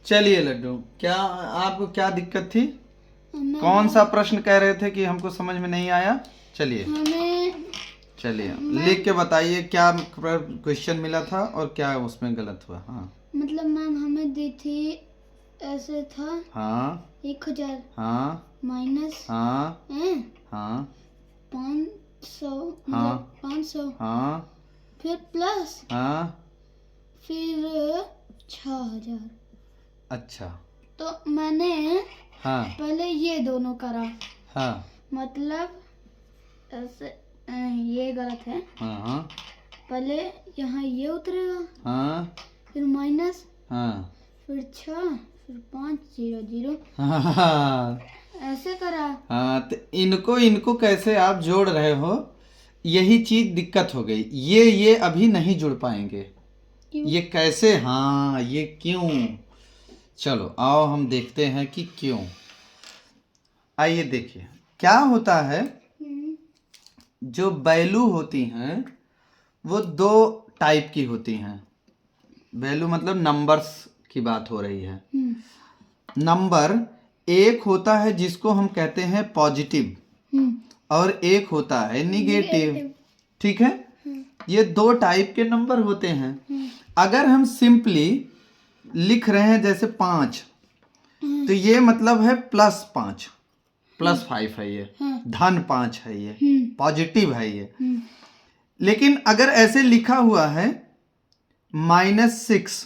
चलिए लड्डू, क्या आपको क्या दिक्कत थी? हमें कौन सा प्रश्न कह रहे थे कि हमको समझ में नहीं आया? चलिए हमें चलिए लिख के बताइए क्या क्वेश्चन मिला था और क्या उसमें गलत हुआ। हाँ मतलब मैम हमें दी थी, ऐसे था हाँ 1000 हाँ माइनस हाँ हाँ 500 हाँ 500 हाँ फिर प्लस हाँ। फिर 6000। अच्छा। तो मैंने हाँ पहले ये दोनों करा, हाँ मतलब ऐसे ये गलत है। हाँ हाँ पहले यहाँ ये उतरेगा, हाँ फिर माइनस, हाँ फिर 6, फिर 5 0 0 हाँ ऐसे करा। हाँ। तो इनको इनको कैसे आप जोड़ रहे हो, यही चीज दिक्कत हो गई। ये अभी नहीं जुड़ पाएंगे। क्यों? ये कैसे? हाँ ये क्यों? चलो आओ हम देखते हैं कि क्यों। आइए देखिए क्या होता है। जो वैल्यू होती हैं वो दो टाइप की होती हैं। वैल्यू मतलब नंबर्स की बात हो रही है। नंबर एक होता है जिसको हम कहते हैं पॉजिटिव, और एक होता है निगेटिव। ठीक है, ये दो टाइप के नंबर होते हैं। अगर हम सिंपली लिख रहे हैं जैसे 5, तो ये मतलब है +5, +5 है ये, धन 5 है ये, पॉजिटिव है ये। लेकिन अगर ऐसे लिखा हुआ है -6,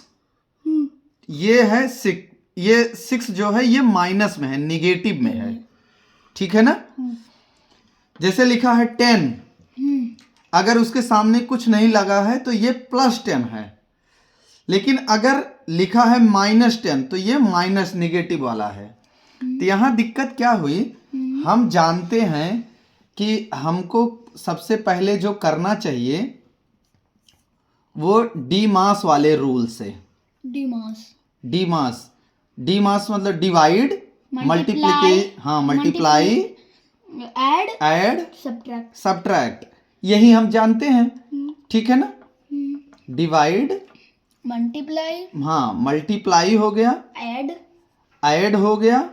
ये है 6, ये 6 जो है ये माइनस में है, निगेटिव में है। ठीक है ना? जैसे लिखा है 10, अगर उसके सामने कुछ नहीं लगा है तो ये +10 है। लेकिन अगर लिखा है -10 तो ये माइनस निगेटिव वाला है। तो यहाँ दिक्कत क्या हुई, हम जानते हैं कि हमको सबसे पहले जो करना चाहिए वो डीमास वाले रूल से। डीमास मतलब डिवाइड, मल्टीप्लाई, ऐड, सब्ट्रैक्ट, यही हम जानते हैं। ठीक है ना? डिवाइड, मल्टीप्लाई हो गया, ऐड हो गया,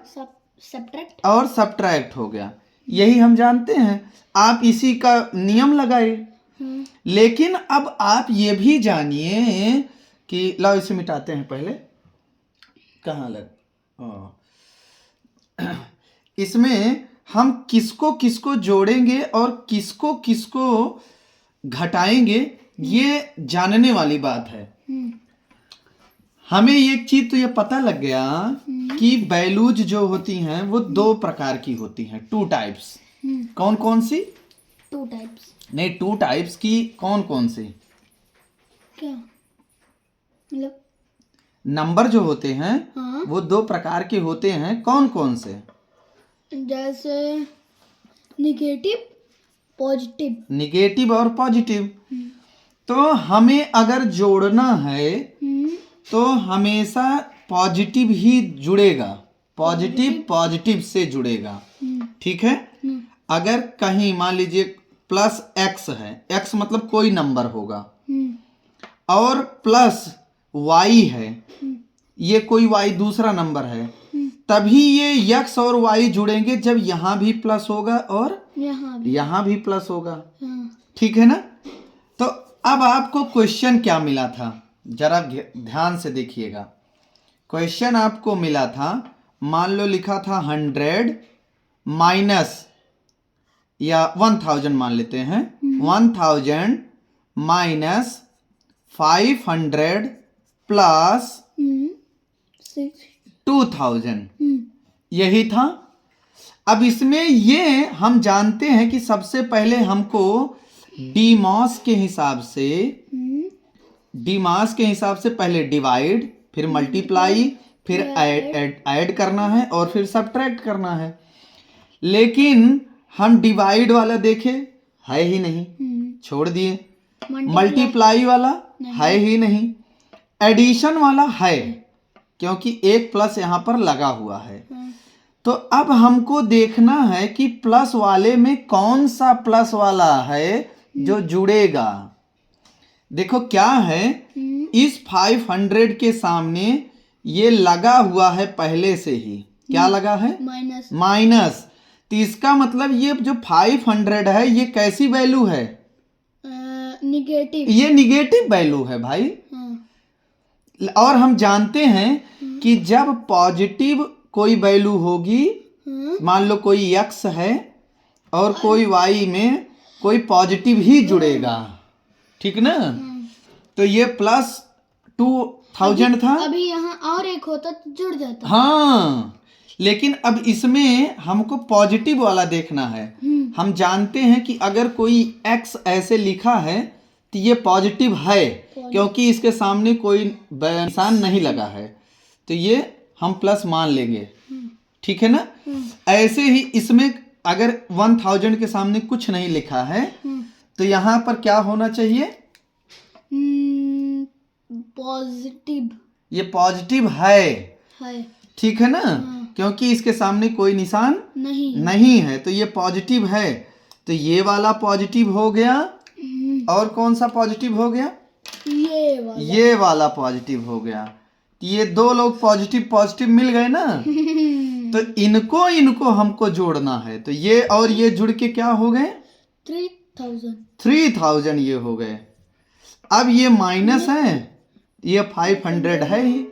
सब्ट्रैक्ट और सब्ट्रैक्ट हो गया, यही हम जानते हैं। आप इसी का नियम लगाए। लेकिन अब आप ये भी जानिए कि लाओ इसे मिटाते हैं पहले। कहाँ लग इसमें हम किसको किसको जोड़ेंगे और किसको किसको घटाएंगे, ये जानने वाली बात है। हमें एक चीज तो ये पता लग गया कि वैल्यूज जो होती हैं वो दो प्रकार की होती हैं, 2 टाइप्स। कौन कौन सी? 2 टाइप्स नहीं, 2 टाइप्स की कौन कौन सी? क्या मतलब? नंबर जो होते हैं हाँ। वो 2 प्रकार के होते हैं। कौन कौन से? जैसे निगेटिव, पॉजिटिव। निगेटिव और पॉजिटिव। तो हमें अगर जोड़ना है तो हमेशा पॉजिटिव ही जुड़ेगा, पॉजिटिव से जुड़ेगा। ठीक है? अगर कहीं मान लीजिए +x है, x मतलब कोई नंबर होगा, और +y है, ये कोई y दूसरा नंबर है, तभी ये x और y जुड़ेंगे जब यहां भी प्लस होगा और यहां भी प्लस होगा। ठीक है ना? तो अब आपको क्वेश्चन क्या मिला था, जरा ध्यान से देखिएगा। क्वेश्चन आपको मिला था, मान लो लिखा था 100 माइनस, या 1000 मान लेते हैं, 1000 माइनस 500 प्लस 2000, यही था। अब इसमें ये हम जानते हैं कि सबसे पहले हमको डीमास के हिसाब से पहले डिवाइड, फिर मल्टीप्लाई, फिर ऐड करना है, और फिर सब्ट्रैक्ट करना है। लेकिन हम डिवाइड वाला देखे, है ही नहीं, छोड़ दिए। मल्टीप्लाई वाला है ही नहीं। एडिशन वाला है, क्योंकि एक प्लस यहां पर लगा हुआ है। तो अब हमको देखना है कि प्लस वाले में कौन सा प्लस वाला है जो जुड़ेगा। देखो क्या है, इस 500 के सामने ये लगा हुआ है पहले से ही, क्या लगा है, माइनस। माइनस। तो इसका मतलब ये जो 500 है ये कैसी वैल्यू है, निगेटिव। ये निगेटिव वैल्यू है भाई। हाँ। और हम जानते हैं कि जब पॉजिटिव कोई वैल्यू होगी, हाँ। मान लो कोई x है और कोई y में कोई पॉजिटिव ही जुड़ेगा, ठीक ना। तो ये +2000 था, अभी यहाँ और एक होता तो जुड़ जाता। हाँ, लेकिन अब इसमें हमको पॉजिटिव वाला देखना है। हम जानते हैं कि अगर कोई x ऐसे लिखा है तो ये पॉजिटिव है, क्योंकि इसके सामने कोई निशान नहीं लगा है, तो ये हम प्लस मान लेंगे, ठीक है ना। ऐसे ही इसमें अगर 1000 के सामने कुछ नहीं लिखा है तो यहाँ पर क्या होना चाहिए, पॉजिटिव। ये पॉजिटिव है, ठीक है ना, क्योंकि इसके सामने कोई निशान नहीं है, तो ये पॉजिटिव है। तो ये वाला पॉजिटिव हो गया, और कौन सा पॉजिटिव हो गया, ये वाला पॉजिटिव हो गया। ये दो लोग पॉजिटिव पॉजिटिव मिल गए ना, तो इनको हमको जोड़ना है। तो ये और ये जुड़ के क्या हो गए, 3000 ये हो गए। अब ये माइनस है, ये 500 है ही।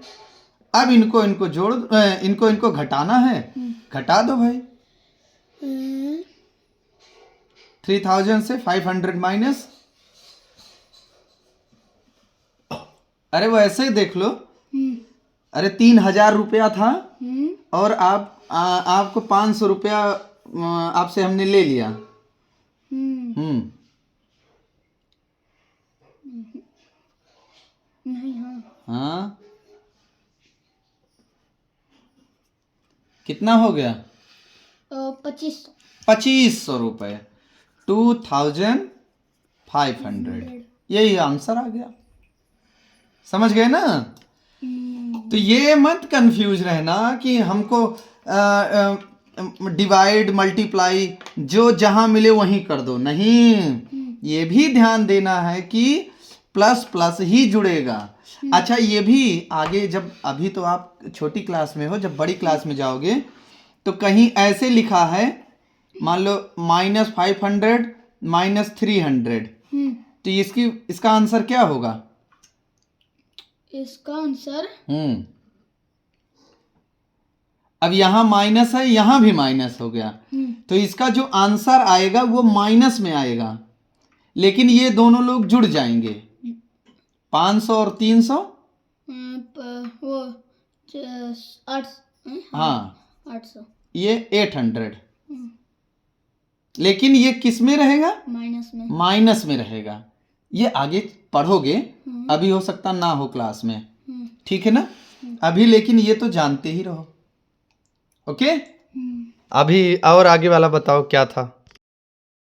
अब इनको जोड़, इनको घटाना है, घटा दो भाई। 3000 से 500 माइनस, अरे वो ऐसे ही देख लो, अरे 3000 रुपया था और आपको 500 रुपया आपसे हमने ले लिया। हाँ, कितना हो गया, 2500 रुपये, 2500, यही आंसर आ गया। समझ गए ना। तो ये मत कंफ्यूज रहना कि हमको डिवाइड मल्टीप्लाई जो जहां मिले वहीं कर दो, नहीं, ये भी ध्यान देना है कि प्लस प्लस ही जुड़ेगा। अच्छा, ये भी आगे जब, अभी तो आप छोटी क्लास में हो, जब बड़ी क्लास में जाओगे तो कहीं ऐसे लिखा है, मान लो -500 -300, तो इसका आंसर क्या होगा, इसका आंसर, अब यहाँ माइनस है, यहाँ भी माइनस हो गया, तो इसका जो आंसर आएगा वो माइनस में आएगा, लेकिन ये दोनों लोग जुड़ जाएंगे, 500 और 300, वो 800, हाँ 800, ये 800, लेकिन ये किस में रहेगा, माइनस में रहेगा। ये आगे पढ़ोगे, अभी हो सकता ना हो क्लास में, ठीक है ना। अभी लेकिन ये तो जानते ही रहो, ओके। अभी और आगे वाला बताओ क्या था।